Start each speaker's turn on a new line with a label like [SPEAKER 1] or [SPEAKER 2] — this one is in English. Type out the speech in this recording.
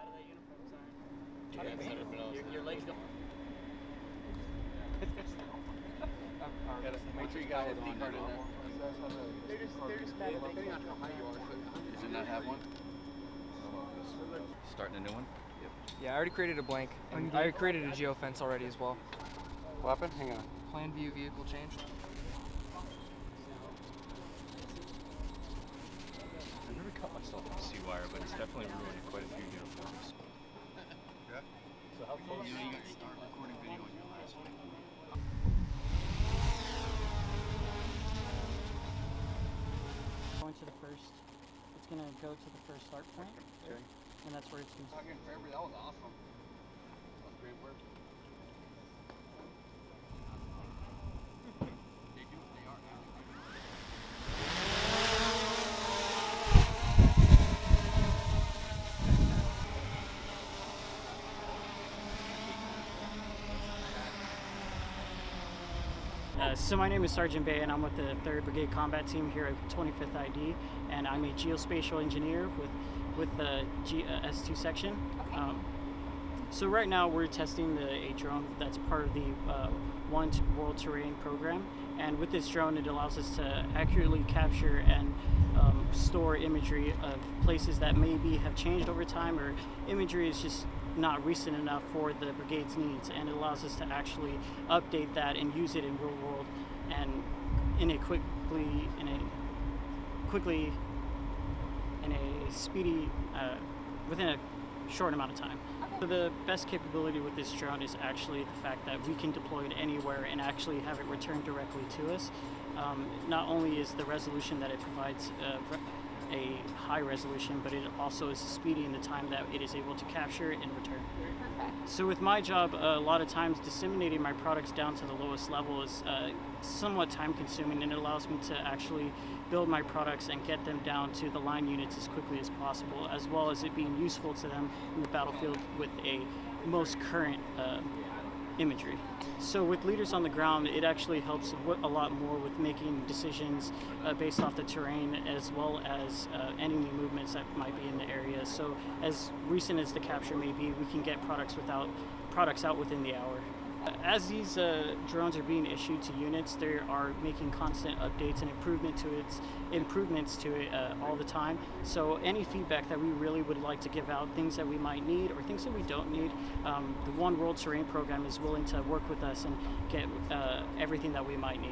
[SPEAKER 1] out of that uniform, sorry. Your legs don't.
[SPEAKER 2] Make sure you got his D card in there.
[SPEAKER 1] They're just bad.
[SPEAKER 2] Depending on how high you are. Does it not have one? Starting a new one?
[SPEAKER 3] Yep. Yeah, I already created a blank. And I created a geofence already as well.
[SPEAKER 2] What happened? Hang on.
[SPEAKER 3] Plan view vehicle change.
[SPEAKER 4] I've never cut myself with a C-wire, but it's definitely ruined quite a few uniforms.
[SPEAKER 2] Yeah?
[SPEAKER 4] So how close?
[SPEAKER 2] You got to start recording video on your last one.
[SPEAKER 1] Going to the first, it's going to go to the first start point.
[SPEAKER 2] Okay.
[SPEAKER 1] And that's where it's going to
[SPEAKER 2] Talking in February, that was awesome. That was great work. They are
[SPEAKER 1] So my name is Sergeant Bay, and I'm with the 3rd Brigade Combat Team here at 25th ID, and I'm a geospatial engineer with the S2 section. So right now we're testing a drone that's part of the One World Terrain program, and with this drone it allows us to accurately capture and store imagery of places that maybe have changed over time, or imagery is just not recent enough for the brigade's needs, and it allows us to actually update that and use it in real world and in a speedy within a short amount of time. So the best capability with this drone is actually the fact that we can deploy it anywhere and actually have it returned directly to us. Not only is the resolution that it provides a high resolution, but it also is speedy in the time that it is able to capture and return.
[SPEAKER 5] Perfect.
[SPEAKER 1] So with my job, a lot of times disseminating my products down to the lowest level is somewhat time consuming, and it allows me to actually build my products and get them down to the line units as quickly as possible, as well as it being useful to them in the battlefield with a most current imagery. So with leaders on the ground, it actually helps a lot more with making decisions based off the terrain, as well as enemy movements that might be in the area. So as recent as the capture may be, we can get products out within the hour. As these drones are being issued to units, they are making constant updates and improvements to it all the time. So any feedback that we really would like to give out, things that we might need or things that we don't need, the One World Terrain program is willing to work with us and get everything that we might need.